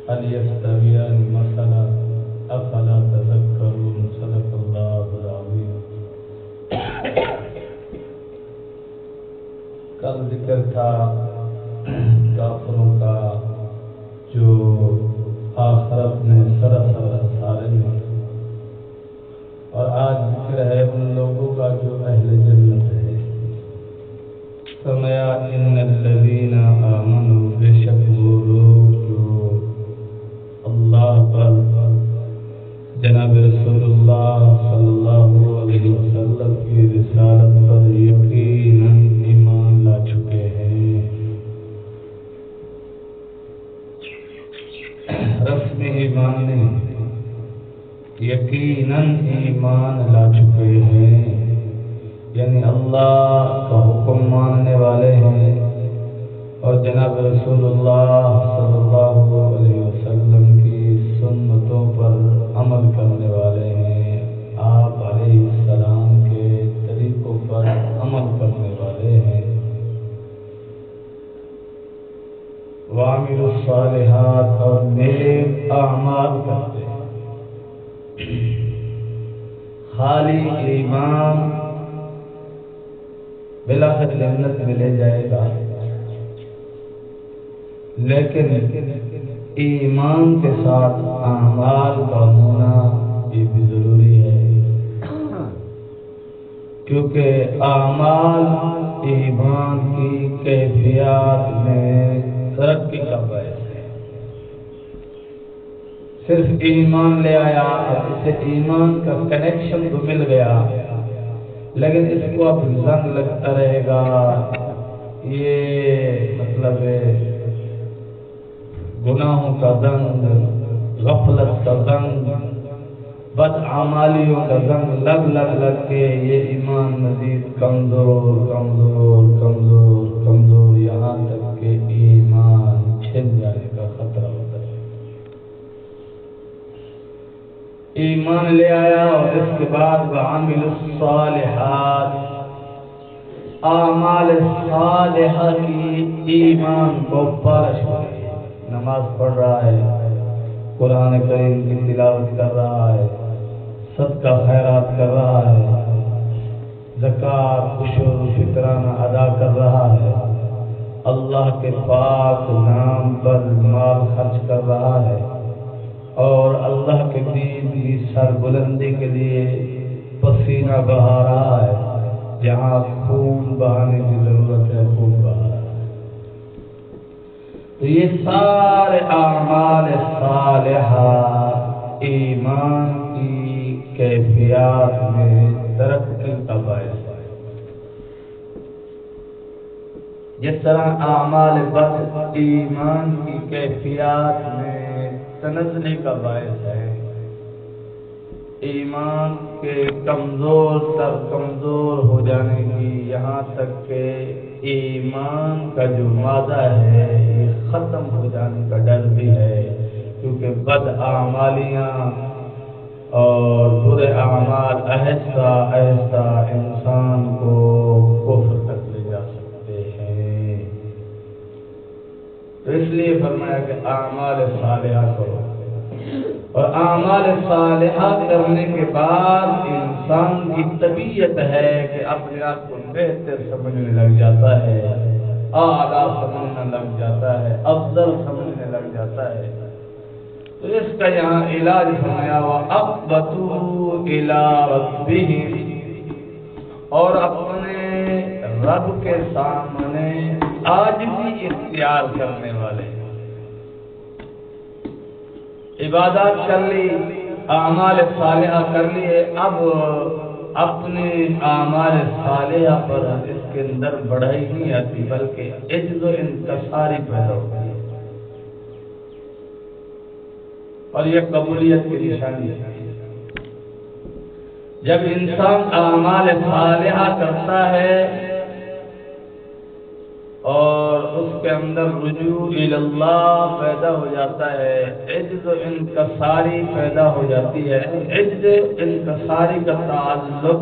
هل يستويان مثلا أفلا تذكرون صدق الله العظيم. کل ذکر تھا کافروں کا جو آخرت میں سراسر خسارے میں، اور آج ذکر ہے ان لوگوں کا جو اہل جنت ہے. فرمایا ان الذین آمنوا، بے شک وہ لوگ جو اللہ پر، جناب رسول اللہ صلی اللہ علیہ وسلم کی رسالت پر یقیناً ایمان لا چکے ہیں. رسمی ایمان نہیں، یقیناً ایمان لا چکے ہیں، یعنی اللہ کا حکم ماننے والے ہیں اور جناب رسول اللہ صلی اللہ علیہ وسلم کی سنتوں پر عمل کرنے والے ہیں، آپ علیہ السلام کے طریقوں پر عمل کرنے والے ہیں. وعملوا الصالحات، اور نیک اعمال کرتے ہیں. خالی ایمان بالآخر جنت میں لے جائے گا، لیکن ایمان کے ساتھ اعمال کا ہونا یہ بھی ضروری ہے، کیونکہ اعمال ایمان کی کیفیات میں ترقی کا باعث ہے. صرف ایمان لے آیا، اب اسے ایمان کا کنیکشن تو مل گیا، لیکن اس کو اب زنگ لگتا رہے گا. یہ مطلب ہے گناہوں کا زنگ، غفلت کا زنگ، بدعمالیوں کا زنگ لگ کے یہ ایمان مزید کمزور کمزور کمزور کمزور، یہاں تک کہ ایمان چھن جانے کا خطرہ ہوتا ہے. ایمان لے آیا اور اس کے بعد وعمل الصالحات، اعمال صالحہ کی ایمان کو پالش ہو گئی. نماز پڑھ رہا ہے، قرآن کریم کی تلاوت کر رہا ہے، صدقہ خیرات کر رہا ہے، زکوٰۃ عشر فطرانہ ادا کر رہا ہے، اللہ کے پاک نام پر مال خرچ کر رہا ہے، اور اللہ کے دین کی سربلندی کے لیے پسینہ بہا رہا ہے. جہاں خون بہانے کی ضرورت ہے خون بہا رہا ہے. تو یہ سارے اعمال صالحہ ایمان کی کیفیات میں ترقی کا باعث ہے. جس طرح اعمال بد ایمان کی کیفیات میں تنزلی کا باعث ہے، ایمان کے کمزور تر کمزور ہو جانے کی، یہاں تک کہ ایمان کا جو مادہ ہے یہ ختم ہو جانے کا ڈر بھی ہے، کیونکہ بد اعمالیاں اور برے اعمال آہستہ آہستہ انسان کو کفر تک لے جا سکتے ہیں. تو اس لیے فرمایا کہ اعمال صالحہ کرو، اور اعمال صالحہ کرنے کے بعد انسان کی طبیعت ہے کہ اپنے آپ کو بہتر سمجھنے لگ جاتا ہے، اعلیٰ سمجھنے لگ جاتا ہے، افضل سمجھنے لگ جاتا ہے. تو اس کا یہاں علاج فرمایا وَأَقْبَتُوا إِلَىٰ رَبِّهِمْ، اور اپنے رب کے سامنے عاجزی اختیار کرنے والے. عبادات کر لی، اعمال صالحہ کر لیے، اب اپنے اعمال صالحہ پر اس کے اندر بڑھائی نہیں آتی بلکہ عجز و انکساری پیدا ہوتی ہے، اور یہ قبولیت کی نشانی ہے. جب انسان اعمال صالحہ کرتا ہے اور اس کے اندر رجوع اللہ پیدا ہو جاتا ہے، عجز و انکساری پیدا ہو جاتی ہے. عجز انکساری کا تعلق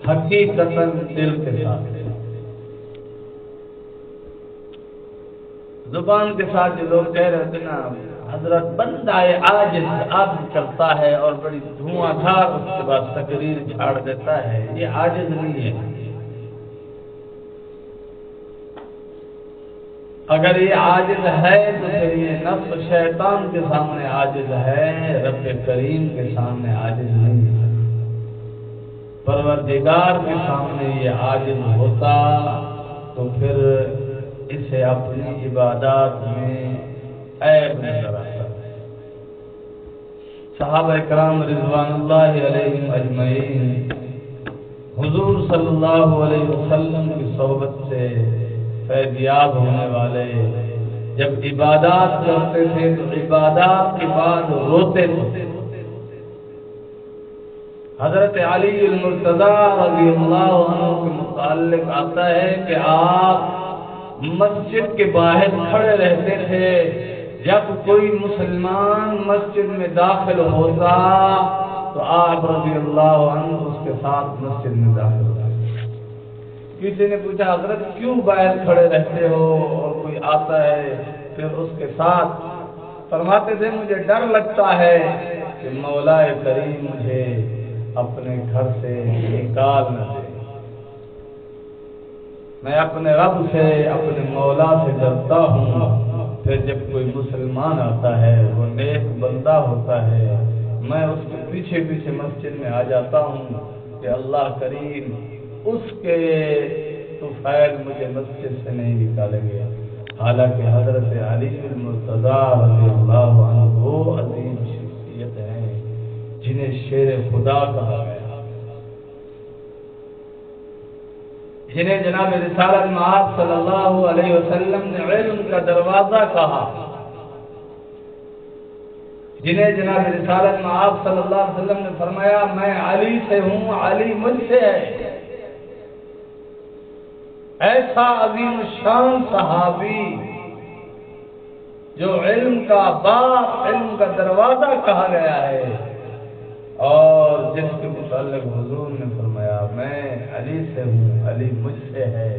حقیقتاً دل کے ساتھ ہے. زبان کے ساتھ جو لوگ کہہ رہے تھے نا حضرت بندہ عاجز عاجز کرتا ہے اور بڑی دھواں دھار اس کے بعد تقریر جھاڑ دیتا ہے، یہ عاجز نہیں ہے۔ اگر یہ عاجز ہے تو پھر یہ نفس شیطان کے سامنے عاجز ہے، رب کریم کے سامنے عاجز نہیں ہے۔ پروردگار کے سامنے یہ عاجز ہوتا تو پھر اسے اپنی عبادات میں عیب نظر آتا۔ صحابہ کرام رضوان اللہ علیہم اجمعین حضور صلی اللہ علیہ وسلم کی صحبت سے فیضیاب ہونے والے جب عبادات کرتے تھے تو عبادات کے بعد روتے تھے۔ حضرت علی المرتضیٰ رضی اللہ عنہ کے متعلق آتا ہے کہ آپ مسجد کے باہر کھڑے رہتے تھے، جب کوئی مسلمان مسجد میں داخل ہوتا تو آپ رضی اللہ عنہ اس کے ساتھ مسجد میں داخل ہوتے۔ کسی نے پوچھا حضرت کیوں باہر کھڑے رہتے ہو اور کوئی آتا ہے پھر اس کے ساتھ؟ فرماتے تھے مجھے ڈر لگتا ہے کہ مولا کریم مجھے اپنے گھر سے نکال نہ دے، میں اپنے رب سے اپنے مولا سے ڈرتا ہوں۔ پھر جب کوئی مسلمان آتا ہے وہ نیک بندہ ہوتا ہے، میں اس کے پیچھے پیچھے مسجد میں آ جاتا ہوں کہ اللہ کریم اس کے طفیل مجھے مسجد سے نہیں نکالیں گے۔ حالانکہ حضرت علی المرتضیٰ رضی اللہ عنہ وہ عظیم شخصیت ہیں جنہیں شیر خدا کہا گیا، جنہیں جناب رسالت مآب صلی اللہ علیہ وسلم نے علم کا دروازہ کہا، جنہیں جناب رسالت مآب صلی اللہ علیہ وسلم نے فرمایا میں علی سے ہوں، علی مجھ سے ہے۔ ایسا عظیم شان صحابی جو علم کا باپ، علم کا دروازہ کہا گیا ہے، اور جس کے متعلق حضور نے فرمایا میں علی سے ہوں، علی مجھ سے ہے۔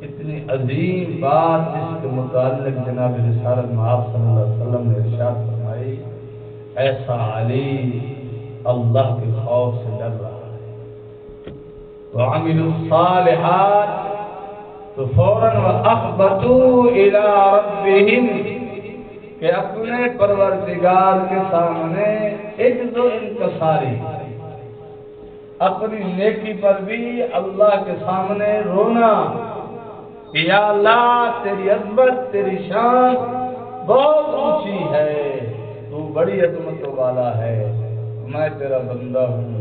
اتنی عظیم بات جس کے متعلق جناب رسالت مآب صلی اللہ علیہ وسلم نے ارشاد فرمائی، ایسا علی اللہ کے خوف سے ڈر رہا ہے۔ وعملوا الصالحات تو فوراً وَأَخْبَتُوا إِلَىٰ رَبِّهِمْ کہ اپنے پروردگار کے سامنے عجز و انکساری، اپنی نیکی پر بھی اللہ کے سامنے رونا کہ یا اللہ تیری عظمت، تیری شان بہت اونچی ہے، تو بڑی عظمت والا ہے، میں تیرا بندہ ہوں،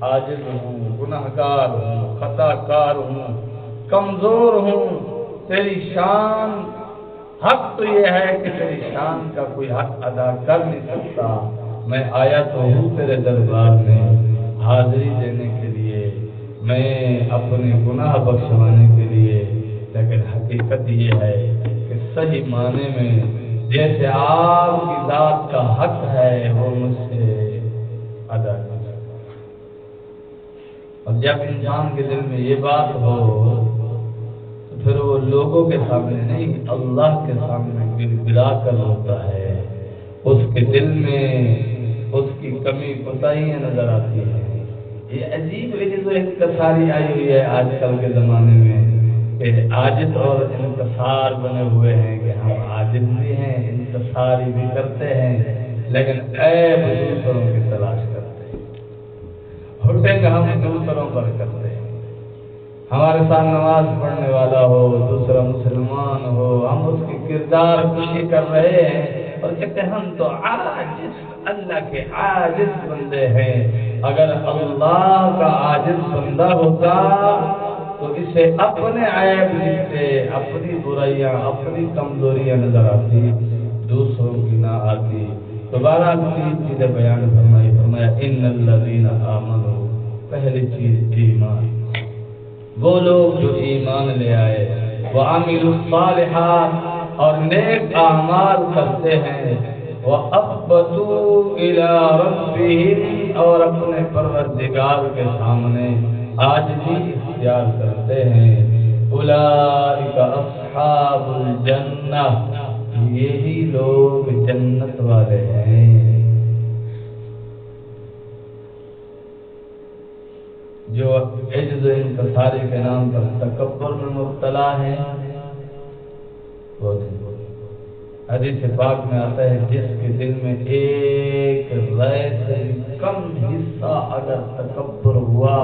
عاجز ہوں، گناہگار ہوں، خطا کار ہوں، کمزور ہوں، تیری شان حق تو یہ ہے کہ تیری شان کا کوئی حق ادا کر نہیں سکتا، میں آیا تو ہوں تیرے دربار میں حاضری دینے کے لیے، میں اپنے گناہ بخشوانے کے لیے، لیکن حقیقت یہ ہے کہ صحیح معنی میں جیسے آپ کی ذات کا حق ہے وہ مجھ سے ادا نہیں سکتا۔ اور جب انسان کے دل میں یہ بات ہو پھر وہ لوگوں کے سامنے نہیں اللہ کے سامنے گڑگڑا کر روتا ہے، اس کے دل میں اس کی کمی کوتاہیاں نظر آتی ہیں۔ یہ عجیب عجز و انکساری آئی ہوئی ہے آج کل کے زمانے میں کہ عاجز اور انکسار بنے ہوئے ہیں کہ ہم عاجز بھی ہیں، انکساری بھی کرتے ہیں، لیکن عیب دوسروں کی تلاش کرتے ہیں، ہٹنگ ہم دوسروں پر کرتے ہیں۔ ہمارے ساتھ نماز پڑھنے والا ہو، دوسرا مسلمان ہو، ہم اس کی کردار کشی کر رہے ہیں اور کہتے ہیں ہم تو عاجز، اللہ کے عاجز بندے ہیں۔ اگر اللہ کا عاجز بندہ ہوتا تو اسے اپنے عیب دکھتے، اپنی برائیاں، اپنی کمزوریاں نظر آتی، دوسروں کی نہ آتی۔ دوبارہ تین چیزیں بیان فرمایا ان الذین آمنوا، پہلی چیز ایمان، وہ لوگ جو ایمان لے آئے، وعملوا الصالحات اور نیک اعمال کرتے ہیں، وَأَخْبَتُوا إِلَىٰ رَبِّهِمْ اور اپنے پروردگار کے سامنے عاجزی اختیار کرتے ہیں، أُولَٰئِكَ اصحاب الجنہ، یہی لوگ جنت والے ہیں جو عجز و انکساری کے نام پر تکبر میں مبتلا ہیں۔ حدیث پاک میں آتا ہے جس کے دل میں ایک رائے سے کم حصہ اگر تکبر ہوا،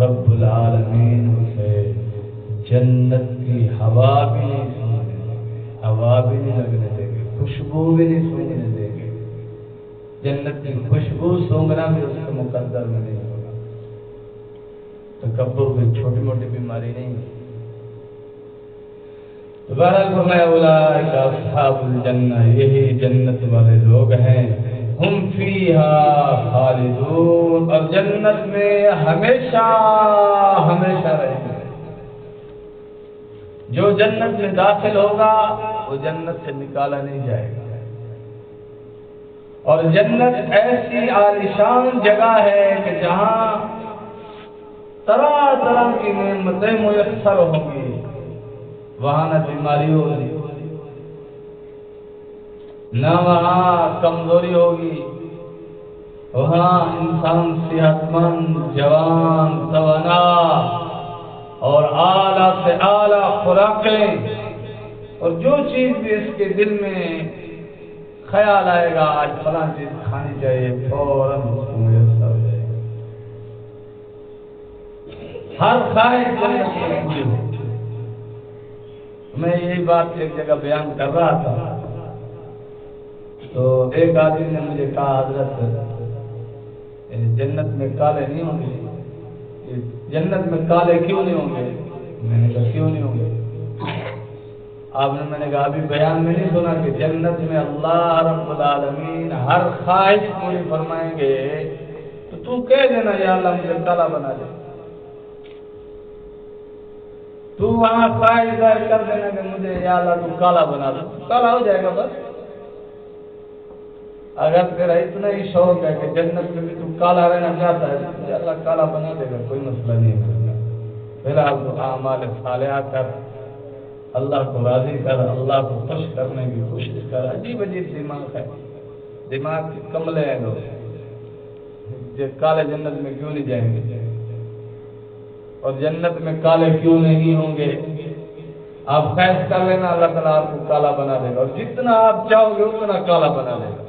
رب العالمین اسے جنت کی ہوا بھی نہیں سونگنے دے گے، ہوا بھی نہیں لگنے دے گے، خوشبو بھی نہیں سونگنے دے گے۔ جنت کی خوشبو سونگنا بھی اس کے مقدر میں نہیں ہوگا۔ تکبر کوئی چھوٹی موٹی بیماری نہیں ہے۔ بہرحال فرمایا اولئک اصحاب الجنہ، یہی جنت والے لوگ ہیں، ہم فیہا خالدون، اور جنت میں ہمیشہ ہمیشہ رہیں گے۔ جو جنت میں داخل ہوگا وہ جنت سے نکالا نہیں جائے گا، اور جنت ایسی عالیشان جگہ ہے کہ جہاں طرح طرح کی نعمتیں میسر ہوں گی، وہاں نہ بیماری ہوگی، نہ وہاں کمزوری ہوگی، وہاں انسان صحت مند، جوان، توانا اور اعلیٰ سے اعلیٰ خوراکیں، اور جو چیز بھی اس کے دل میں خیال آئے گا آج فلاں چیز کھانی چاہیے، فوراً اس کو میسر ہو جائے گا۔ ہر خواہش جنت میں پوری ہو۔ میں یہی بات ایک جگہ بیان کر رہا تھا تو ایک آدمی نے مجھے کہا حضرت جنت میں کالے نہیں ہوں گے، جنت میں کالے کیوں نہیں ہوں گے؟ میں نے کہا کیوں نہیں ہوں گے؟ آپ نے، میں نے کہا ابھی بیان میں نہیں سنا کہ جنت میں اللہ رب العالمین ہر خواہش پوری فرمائیں گے، تو کہہ دینا یا اللہ مجھے کالا بنا دے، تو وہاں خواہش ظاہر کر دینا کہ مجھے یا اللہ تو کالا بنا دو، کالا ہو جائے گا بس۔ اگر تیرا اتنا ہی شوق ہے کہ جنت میں بھی تو کالا رہنا چاہتا ہے تو مجھے اللہ کالا بنا دے گا، کوئی مسئلہ نہیں ہے۔ فی الحال تو اعمال صالحہ کر، اللہ کو راضی کر، اللہ کو خوش کرنے کی کوشش کر۔ عجیب عجیب دماغ ہے، دماغ کے کملے ہیں لوگ، جو کالے جنت میں کیوں نہیں جائیں گے اور جنت میں کالے کیوں نہیں ہوں گے؟ آپ خواہش کر لینا، اللہ تعالیٰ آپ کو کالا بنا دے گا، اور جتنا آپ چاہو گے اتنا کالا بنا دے گا۔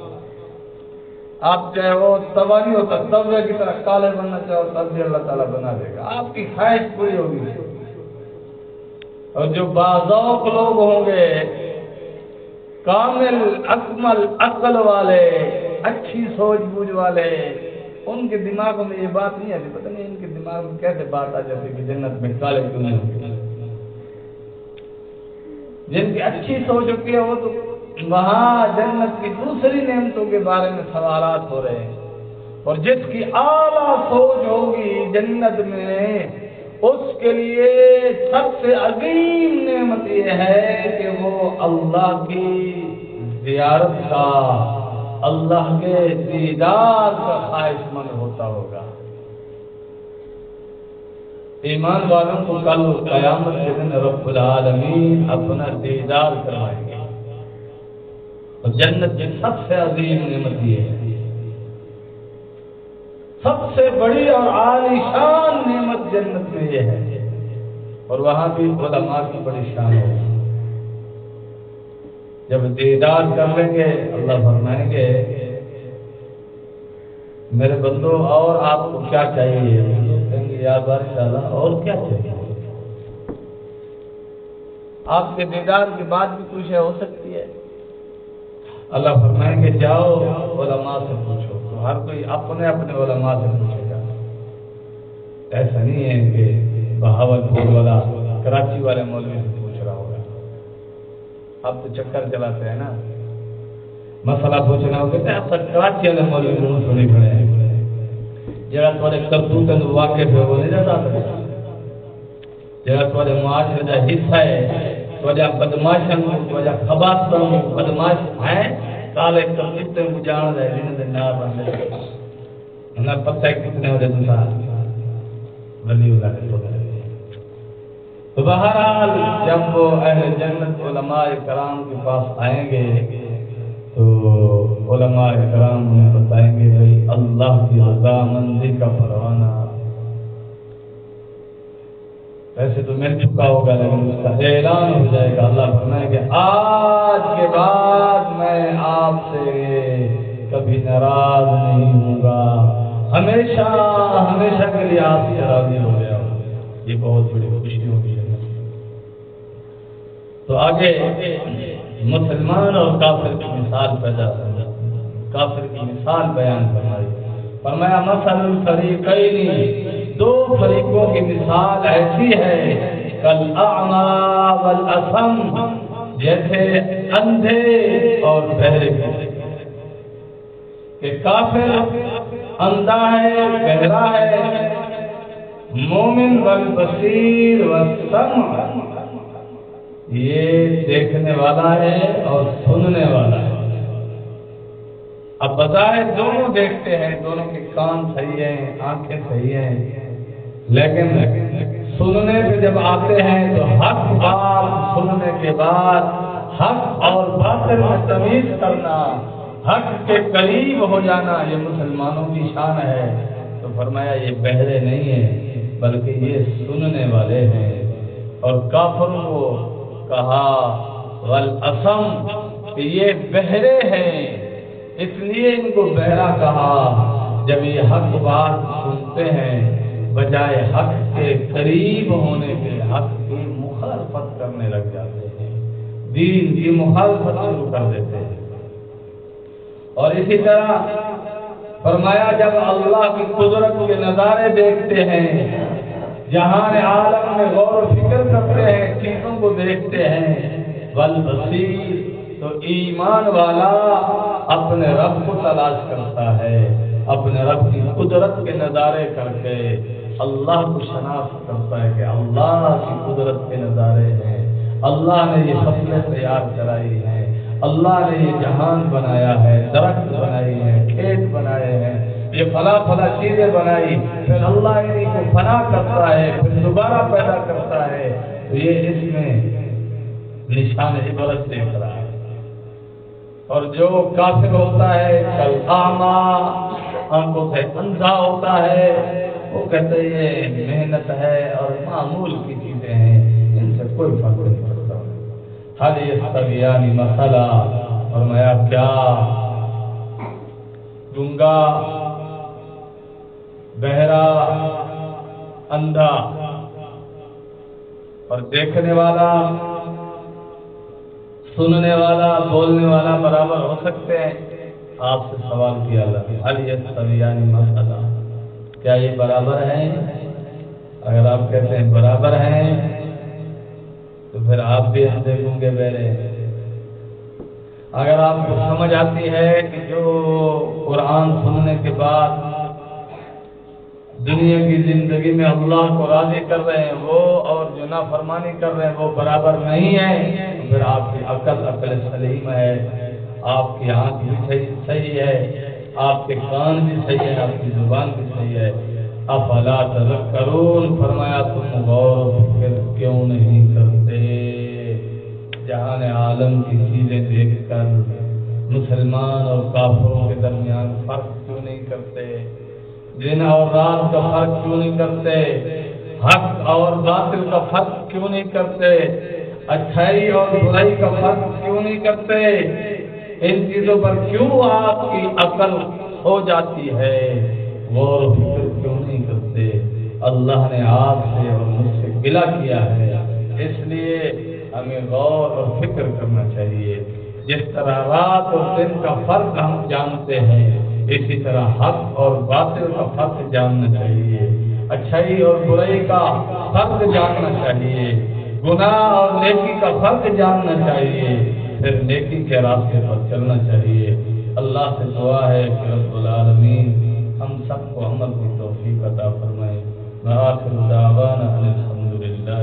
آپ چاہے وہ توا نہیں ہوتا، توے کی طرح کالے بننا چاہو تب بھی اللہ تعالیٰ بنا دے گا، آپ کی خواہش پوری ہوگی۔ اور جو باذوق لوگ ہوں گے، کامل اکمل عقل والے، اچھی سوچ بوجھ والے، ان کے دماغوں میں یہ بات نہیں آتی، پتہ نہیں ان کے دماغ میں کیسے بات آ جاتی کہ جنت میں کالے کیوں نہیں ہوتے۔ جن کی اچھی سوچ ہوتی ہے وہ تو وہاں جنت کی دوسری نعمتوں کے بارے میں سوالات ہو رہے ہیں، اور جس کی اعلیٰ سوچ ہوگی جنت میں، اس کے لیے سب سے عظیم نعمت یہ ہے کہ وہ اللہ کی زیارت کا، اللہ کے دیدار کا خواہش مند ہوتا ہوگا۔ ایمان والوں کو کل قیامت کے دن رب العالمین اپنا دیدار کروائیں گے، اور جنت کی سب سے عظیم نعمت یہ ہے، سب سے بڑی اور عالی شان نعمت جنت میں یہ ہے، اور وہاں بھی علماء کی بڑی شان ہے۔ جب دیدار کر لیں گے اللہ فرمائیں گے میرے بندو اور آپ کو کیا چاہیے؟ کہیں گے یا بارش اللہ اور کیا چاہیے؟ آپ کے دیدار کے بعد بھی کچھ ہو سکتی ہے۔ اللہ فرمائیں گے جاؤ علماء سے پوچھو، تو ہر کوئی اپنے اپنے علماء سے پوچھے گا۔ ایسا نہیں ہے کہ بہاولپور والا کراچی والے مولوی سے پوچھ رہا ہوگا، آپ تو چکر چلاتے ہیں نا، مسئلہ پوچھنا ہوگا آپ کراچی والے مولوی کو سنی پڑے ہیں، جگہ تھوڑے کرتوت واقف ہے وہ نہیں جاتا، جگہ تھوڑے معاشرے کا حصہ ہے، وجہ بدماشن وجہ خباثن بدماش ہیں، کالے کتے کو جان دے جن دے نہ بندے انہیں پتہ ہے کتنے ہو جائے دوسرا ولی اللہ کے تو تو بہرحال جب وہ اہل جنت علماء کرام کے پاس آئیں گے تو علماء کرام انہیں بتائیں گے بھائی اللہ کی رضامندی کا پروانہ ویسے تو مل چکا ہوگا لیکن اس کا اعلان ہو جائے گا. اللہ فرمائے کہ آج کے بعد میں آپ سے کبھی ناراض نہیں ہوں گا, ہمیشہ ہمیشہ کے لیے آپ سے راضی ہو گیا. یہ بہت بڑی خوشی ہوگی. تو آگے مسلمان اور کافر کی مثال پیدا ہوئی, کافر کی مثال بیان فرمائی. فرمایا مثل الفریقین, دو فریقوں کی مثال ایسی ہے کالاعمی والاصم, جیسے اندھے اور بہرے کہ کافر اندھا ہے بہرا ہے, مومن والبصیر والسمع یہ دیکھنے والا ہے اور سننے والا ہے. اب بظاہر دونوں دیکھتے ہیں, دونوں کے کان صحیح ہیں, آنکھیں صحیح ہیں, لیکن سننے پہ جب آتے ہیں تو حق بات سننے کے بعد حق اور باطل میں تمیز کرنا, حق کے قریب ہو جانا, یہ مسلمانوں کی شان ہے. تو فرمایا یہ بہرے نہیں ہیں بلکہ یہ سننے والے ہیں. اور کافروں کو کہا والاصم کہ یہ بہرے ہیں, اس لیے ان کو بہرا کہا. جب یہ حق بات سنتے ہیں بجائے حق کے قریب ہونے کے حق کی مخالفت کرنے لگ جاتے ہیں, دین کی مخالفت شروع کر دیتے ہیں. اور اسی طرح فرمایا جب اللہ کی قدرت کے نظارے دیکھتے ہیں, جہان عالم میں غور و فکر کرتے ہیں, چیزوں کو دیکھتے ہیں, والبصیر تو ایمان والا اپنے رب کو تلاش کرتا ہے, اپنے رب کی قدرت کے نظارے کر کے اللہ کو شناخت کرتا ہے کہ اللہ کی قدرت کے نظارے ہیں, اللہ نے یہ فصلیں تیار کرائی ہیں, اللہ نے یہ جہان بنایا ہے, درخت بنائی ہیں, کھیت بنائے ہیں, یہ فلاں فلاں چیزیں بنائی, پھر اللہ انہیں کو فنا کرتا ہے, پھر دوبارہ پیدا کرتا ہے. تو یہ اس میں نشان عبرت دیکھ رہا ہے. اور جو کافر ہوتا ہے کالاعمی, آنکھوں سے اندھا ہوتا ہے, وہ کہتے ہیں یہ محنت ہے اور معمول کی چیزیں ہیں, ان سے کوئی فرق نہیں پڑتا. حل یستویان مثلا, فرمایا کیا گنگا بہرا اندھا اور دیکھنے والا سننے والا بولنے والا برابر ہو سکتے ہیں؟ آپ سے سوال کیا اللہ حل یستویان مثلا, کیا یہ برابر ہیں؟ اگر آپ کہتے ہیں برابر ہیں تو پھر آپ بھی اندھے گنگے بہرے. اگر آپ کو سمجھ آتی ہے کہ جو قرآن سننے کے بعد دنیا کی زندگی میں اللہ کو راضی کر رہے ہیں وہ اور جو نافرمانی کر رہے ہیں وہ برابر نہیں ہے, تو پھر آپ کی عقل سلیم ہے, آپ کی آنکھ بھی صحیح ہے, آپ کے کان بھی صحیح ہے, آپ کی زبان بھی صحیح ہے. افلا تذکرون, فرمایا تم غور و فکر کیوں نہیں کرتے؟ جہان عالم کی چیزیں دیکھ کر مسلمان اور کافروں کے درمیان فرق کیوں نہیں کرتے؟ دن اور رات کا فرق کیوں نہیں کرتے؟ حق اور باطل کا فرق کیوں نہیں کرتے؟ اچھائی اور برائی کا فرق کیوں نہیں کرتے؟ ان چیزوں پر کیوں آپ کی عقل ہو جاتی ہے؟ غور و فکر کیوں نہیں کرتے؟ اللہ نے آپ سے اور مجھ سے گلہ کیا ہے, اس لیے ہمیں غور اور فکر کرنا چاہیے. جس طرح رات اور دن کا فرق ہم جانتے ہیں, اسی طرح حق اور باطل کا فرق جاننا چاہیے, اچھائی اور برائی کا فرق جاننا چاہیے, گناہ اور نیکی کا فرق جاننا چاہیے, پھر نیکی کے راستے پر چلنا چاہیے. اللہ سے دعا ہے کہ رب العالمین ہم سب کو عمل کی توفیق عطا فرمائے. وآخر دعوانا الحمدللہ.